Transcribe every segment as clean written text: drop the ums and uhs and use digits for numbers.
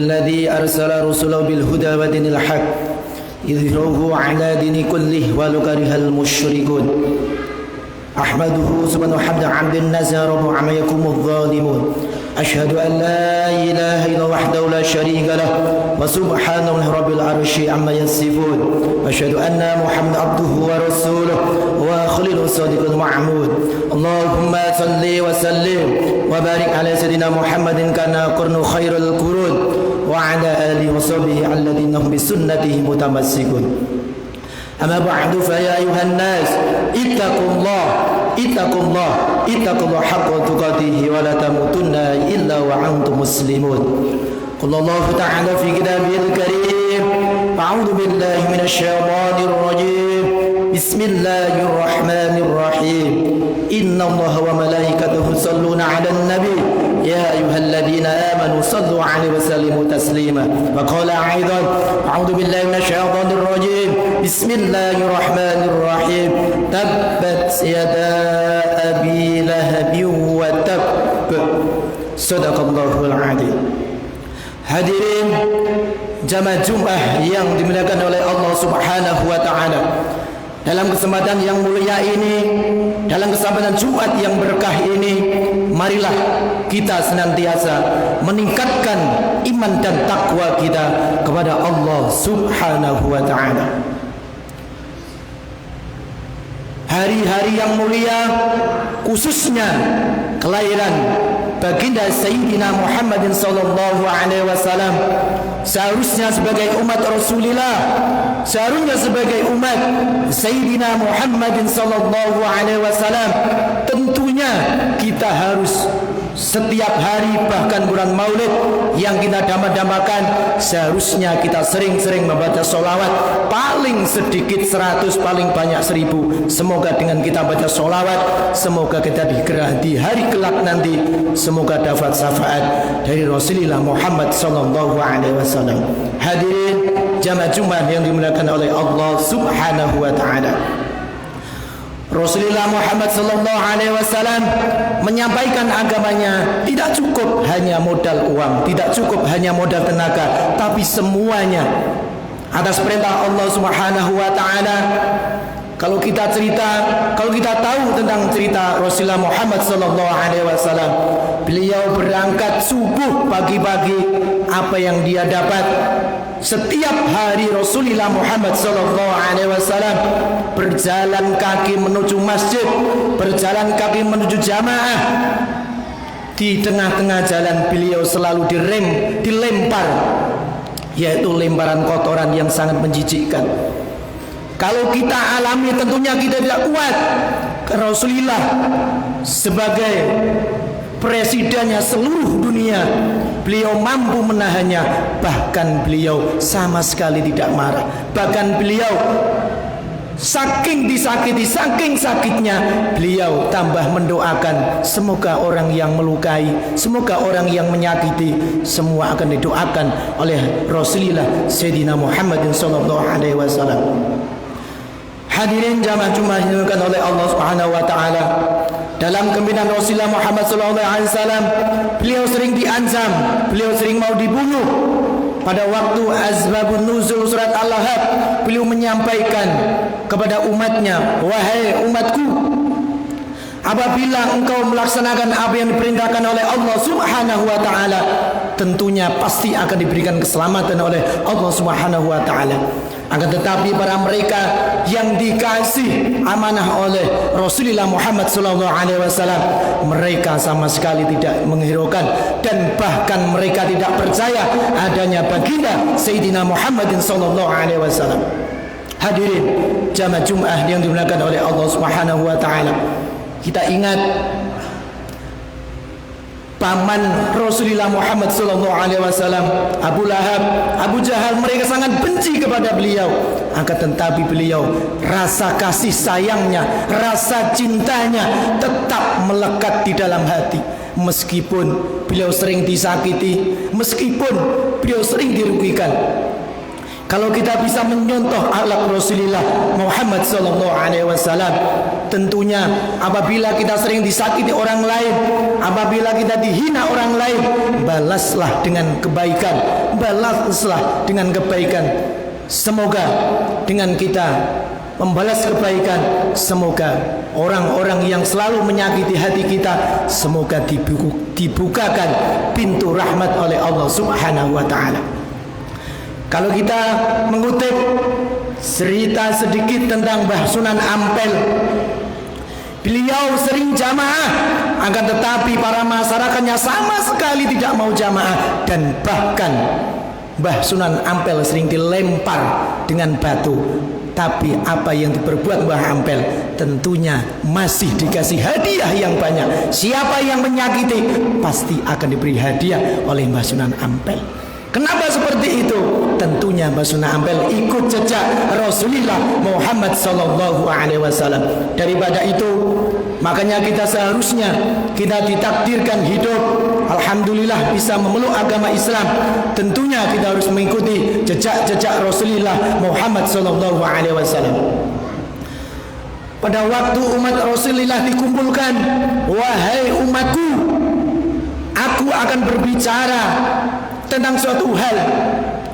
الذي أرسل رسله بالهدى ودين الحق يظهره على دين كله ولو كره المشركون أحمده سبحانه حمد عبد النزار وعما يقوم الظالمون أشهد أن لا إله إلا وحده لا شريك له وسبحانه رب العرش عما يصفون وأشهد أن محمد عبده ورسوله وخليل صادق المعمود اللهم صل وسلم وبارك على سيدنا محمد كان قرن خير القرون وعلى آله وصحبه الذين هم بسنته متمسكون أما بعد فيا أيها الناس اتقوا الله حق تقاته ولا تموتن إلا وأنتم مسلمون قال الله تعالى في كتابه الكريم أعوذ بالله من الشيطان الرجيم بسم الله الرحمن الرحيم إن الله وملائكته يصلون على النبي يا أيها الذين آمنوا صلوا عليه وسلموا تسليما وقال أيضا أعوذ بالله من الشيطان الرجيم بسم الله الرحمن الرحيم تبت يدا أبي لهب وتب صدق الله العظيم. Hadirin jamaah Jumat yang dimuliakan oleh Allah Subhanahu wa taala. Dalam kesempatan yang mulia ini, dalam kesempatan Jumat yang berkah ini, marilah kita senantiasa meningkatkan iman dan takwa kita kepada Allah Subhanahu wa taala. Hari-hari yang mulia, khususnya kelahiran baginda Sayyidina Muhammadin sallallahu alaihi wasallam, seharusnya sebagai umat Rasulullah, seharusnya sebagai umat Sayyidina Muhammadin sallallahu alaihi wasallam, tentunya kita harus setiap hari, bahkan bulan Maulid yang kita damai-damakan, seharusnya kita sering-sering membaca sholawat, paling sedikit 100, paling banyak 1000. Semoga dengan kita baca sholawat, semoga kita di hari kelak nanti, semoga dapat syafaat dari Rasulullah Muhammad sallallahu alaihi wasallam. Hadirin jamaah Jumat yang dimuliakan oleh Allah Subhanahu wa taala. Rasulullah Muhammad sallallahu alaihi wasallam menyampaikan agamanya tidak cukup hanya modal uang, tidak cukup hanya modal tenaga, tapi semuanya atas perintah Allah Subhanahu wa taala. Kalau kita tahu tentang cerita Rasulullah Muhammad sallallahu alaihi wasallam, beliau berangkat subuh pagi-pagi, apa yang dia dapat setiap hari Rasulullah Muhammad sallallahu alaihi wasallam berjalan kaki menuju masjid, berjalan kaki menuju jamaah. Di tengah-tengah jalan beliau selalu dilempar, yaitu lemparan kotoran yang sangat menjijikkan. Kalau kita alami tentunya kita tidak kuat. Rasulullah sebagai presidennya seluruh dunia, beliau mampu menahannya. Bahkan beliau sama sekali tidak marah. Bahkan beliau saking disakiti, saking sakitnya, beliau tambah mendoakan semoga orang yang melukai, semoga orang yang menyakiti, semua akan didoakan oleh Rasulullah Sayyidina Muhammadin sallallahu alaihi wasallam. Hadirin jamaah Jumat yang dimuliakan oleh Allah Subhanahu wa taala. Dalam kepimpinan Rasulullah Muhammad sallallahu alaihi wasallam, beliau sering diancam, beliau sering mau dibunuh. Pada waktu asbabun nuzul surat Al-Lahab, beliau menyampaikan kepada umatnya, wahai umatku, apabila engkau melaksanakan apa yang diperintahkan oleh Allah Subhanahu wa taala, tentunya pasti akan diberikan keselamatan oleh Allah Subhanahu wa taala. Akan tetapi para mereka yang dikasih amanah oleh Rasulullah Muhammad sallallahu alaihi wasallam, mereka sama sekali tidak menghiraukan dan bahkan mereka tidak percaya adanya baginda Sayyidina Muhammadin sallallahu alaihi wasallam. Hadirin jamaah Jumat yang dimuliakan oleh Allah Subhanahu wa taala, kita ingat paman Rasulullah Muhammad sallallahu alaihi wasallam, Abu Lahab, Abu Jahal, mereka sangat benci kepada beliau. Akan tetapi beliau, rasa kasih sayangnya, rasa cintanya tetap melekat di dalam hati. Meskipun beliau sering disakiti, meskipun beliau sering dirugikan, Kalau kita bisa menyontoh akhlak Rasulullah Muhammad sallallahu alaihi wasallam, tentunya apabila kita sering disakiti orang lain, apabila kita dihina orang lain, balaslah dengan kebaikan, balaslah dengan kebaikan. Semoga dengan kita membalas kebaikan, semoga orang-orang yang selalu menyakiti hati kita, semoga dibukakan pintu rahmat oleh Allah Subhanahu wa taala. Kalau kita mengutip cerita sedikit tentang Mbah Sunan Ampel, beliau sering jamaah, akan tetapi para masyarakatnya sama sekali tidak mau jamaah, dan bahkan Mbah Sunan Ampel sering dilempar dengan batu. Tapi apa yang diperbuat Mbah Ampel, tentunya masih dikasih hadiah yang banyak. Siapa yang menyakiti pasti akan diberi hadiah oleh Mbah Sunan Ampel. Kenapa seperti itu? Tentunya Mbah Sunan Ampel ikut jejak Rasulullah Muhammad sallallahu alaihi wasallam. Daripada itu, makanya kita seharusnya kita ditakdirkan hidup, alhamdulillah bisa memeluk agama Islam. Tentunya kita harus mengikuti jejak-jejak Rasulullah Muhammad sallallahu alaihi wasallam. Pada waktu umat Rasulullah dikumpulkan, wahai umatku, aku akan berbicara tentang suatu hal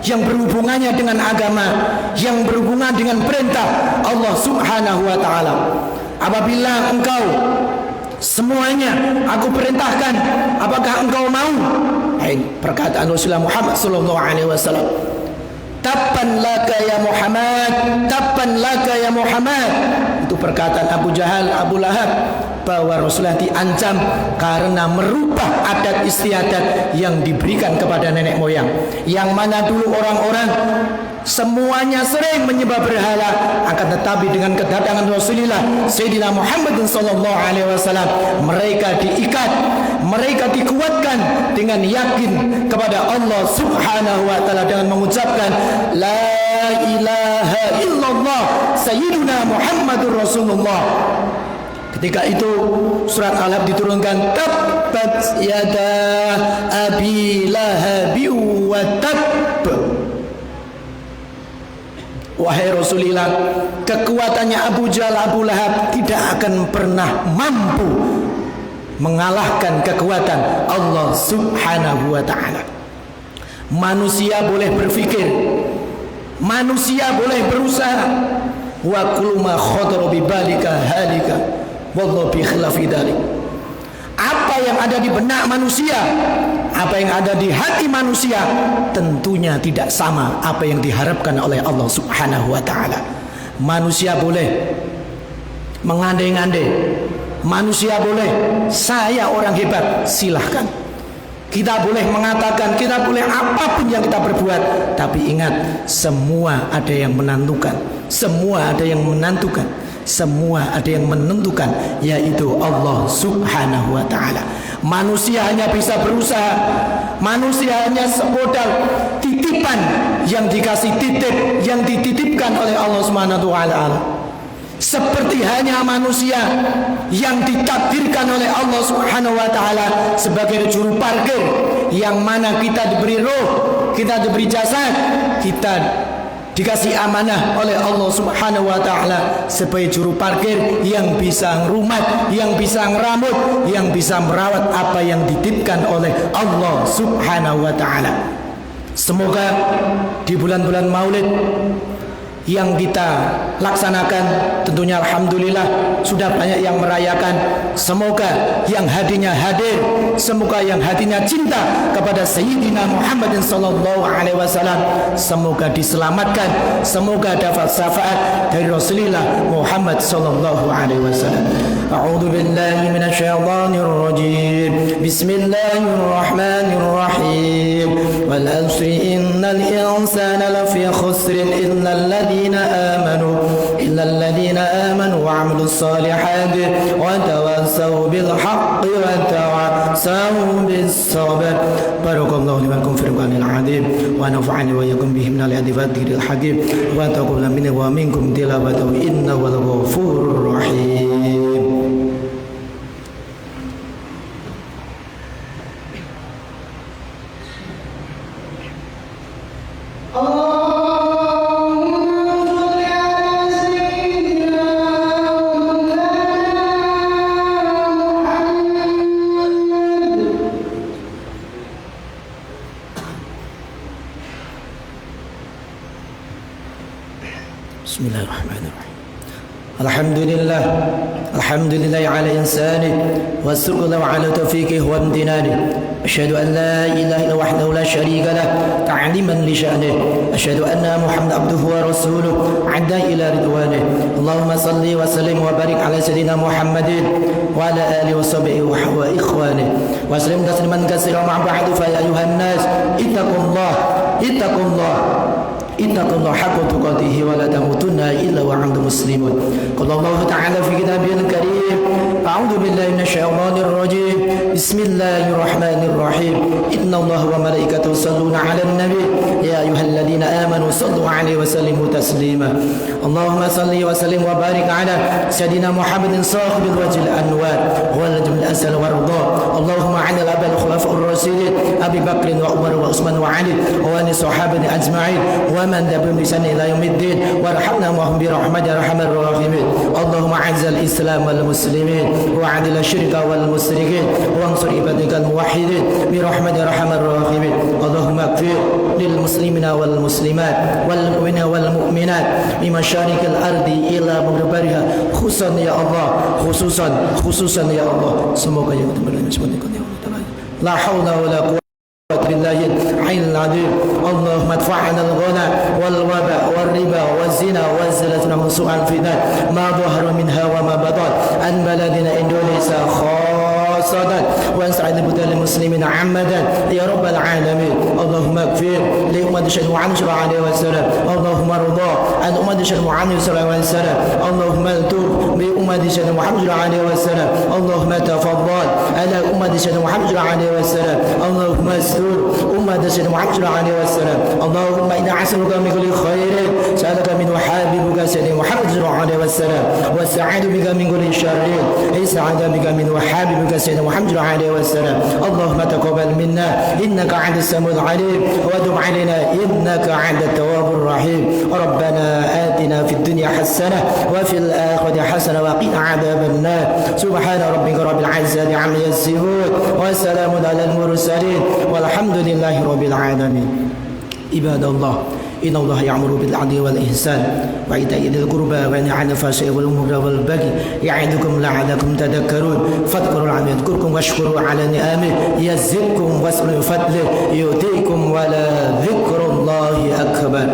yang berhubungannya dengan agama, yang berhubungan dengan perintah Allah Subhanahu wa taala. Apabila engkau semuanya aku perintahkan, apakah engkau mau? Perkataan Rasulullah Muhammad sallallahu alaihi wasallam. Tabban laka ya Muhammad, tabban laka ya Muhammad. Itu perkataan Abu Jahal, Abu Lahab, bahwa Rasulullah diancam karena merubah adat istiadat yang diberikan kepada nenek moyang, yang mana dulu orang-orang semuanya sering menyembah berhala, akan tetapi dengan kedatangan Rasulullah Sayyidina Muhammad sallallahu alaihi wasallam, mereka diikat, mereka dikuatkan dengan yakin kepada Allah Subhanahu wa taala dengan mengucapkan la ilaha illallah sayyiduna Muhammadur Rasulullah. Ketika itu surat Al-Hab diturunkan, tabbat yada abi lahabi wa tabb. Wahai Rasulullah, kekuatannya Abu Jahal, Abu Lahab tidak akan pernah mampu mengalahkan kekuatan Allah Subhanahu wa taala. Manusia boleh berpikir, manusia boleh berusaha, wa kullu ma khadara bi balika halika wallahu bi khilafi dzalik. Apa yang ada di benak manusia, apa yang ada di hati manusia, tentunya tidak sama apa yang diharapkan oleh Allah Subhanahu wa taala. Manusia boleh mengandai-andai, manusia boleh saya orang hebat, silahkan. Kita boleh mengatakan, kita boleh apapun yang kita perbuat, tapi ingat, semua ada yang menentukan, semua ada yang menentukan, semua ada yang menentukan, yaitu Allah Subhanahu wa taala. Manusia hanya bisa berusaha, manusia hanya semodal titipan yang dikasih titip, yang dititipkan oleh Allah Subhanahu wa taala. Seperti hanya manusia yang ditakdirkan oleh Allah Subhanahu wa taala sebagai juru parkir, yang mana kita diberi roh, kita diberi jasad, kita dikasih amanah oleh Allah Subhanahu wa taala sebagai juru parkir yang bisa ngerumat, yang bisa ngeramut, yang bisa merawat apa yang dititipkan oleh Allah Subhanahu wa taala. Semoga di bulan-bulan Maulid yang kita laksanakan, tentunya alhamdulillah sudah banyak yang merayakan. Semoga yang hatinya hadir, semoga yang hatinya cinta kepada Sayyidina Muhammad sallallahu alaihi wasallam, semoga diselamatkan, semoga dapat syafaat dari Rasulullah Muhammad sallallahu alaihi wasallam. A'udzu billahi minasyaitonir rajim. Bismillahirrahmanirrahim. Wal 'asri innal insana lafi khusrin إلا الذين آمنوا وعملوا الصالحات وتواصوا بالحق وتواصوا بالصبر. بارك الله لي ولكم في القرآن العظيم ونفعني وإياكم به من الآيات والذكر الحكيم وتقبل مني ومنكم تلاوته إنه هو الغفور الرحيم. Allah Bismillahirrahmanirrahim. Alhamdulillah ala insani wa syukurlahu ala taufiqihi wa imtinani. Asyhadu an la ilaha illa wahdahu la syarika lah ta'liman li sya'nihi. Asyhadu anna Muhammadan abduhu wa rasuluhu adda ila ridwanihi. Allahumma salli wa sallim wa barik ala sayyidina Muhammadin wa ala alihi wa sahbihi wa ikhwanihi wa sallim tasliman katsiran ma ba'du fa ya ayuhan nas ittaqullah haqqa tuqatih wa la tamutunna illa wa antum muslimun. Qala Allah ta'ala fi kitabihil karim, a'udzu billahi minasy syaithanir rajim. Bismillahirrahmanirrahim. Innallaha wa malaikatahu yusholluna 'alan nabi ya ayyuhalladzina amanu shallu 'alaihi wa sallimu taslima. Allahumma shalli wa sallim wa barik 'ala sayyidina Muhammadin sahibil wajhil anwar wal jamil asal warda. Allahumma 'ala al-abal khulafa'ur rasyidin Abi Bakr wa Umar wa Utsman wa Ali wa ani sahabati ajma'in wa man tabi'ahum bi ihsan ila yaumiddin warhamna wa hum bi rahmatika arhamar rahimin. Allahumma 'azzil islam wal muslimin wa 'adil asyirka wal musyrikin wa ansur ibadakal muwahhidin bi rahmatika arhamar rahimin. Allahumma ighfir lil muslimina wal muslimat wal mu'minina wal mu'minat min masyariqil ardi ila maghribiha khususan ya Allah, khususan ya Allah. Semoga yang terbaik semoga ya Allah. La haula wala quwwata billahi al-'aliyyil 'azim. Allahumma adfa'na al-ghala wal waba wal riba waz zina waz zalzala wa su'al fitan ma dhahara minha wa ma batan an baladina Indonesia khasatan wa sa'id budal muslimin 'ammadan ya rabbal alamin. Allahumma ighfir li ummati syai'in wa 'alaihi wasallam. Allahumma rida an ummati syai'in wa 'alaihi wasallam. Allahumma tub bi ummati syai'in wa 'alaihi wasallam. Allahumma tafaddal ala ummati syai'in wa 'alaihi wasallam. Allahumma astur ummati syai'in wa 'alaihi wasallam. Allahumma inna as'aluka min kulli khairin sa'alaka min habibuka sayyidina Muhammad sallallahu alaihi wasallam wa sa'adu bika min kulli syarrin is'ada bika min habibuka sayyidina Muhammad sallallahu alaihi wasallam. Allahumma taqabbal minna innaka 'antas samiul 'alim wa tub 'alaina innaka 'antat tawwabur rahim. Rabbana atina fid dunya hasanah wa fil akhirati hasanah wa qina 'adzaban nar. Subhana rabbika rabbil 'izzati 'amma yasifun wa salamun 'alal mursalin walhamdulillahi rabbil alamin. Ibadallah, innallaha ya'muru bil 'adli wal ihsan wa ita'i dzil qurba wa yanha 'anil fahsya'i wal munkari wal baghi ya'idukum la'allakum tadhakkarun. Fadhkurul 'azima yadhkurkum washkuru 'ala ni'amihi yazidkum was'alu fadlihi yu'tikum wa la dzikrullahi akbar.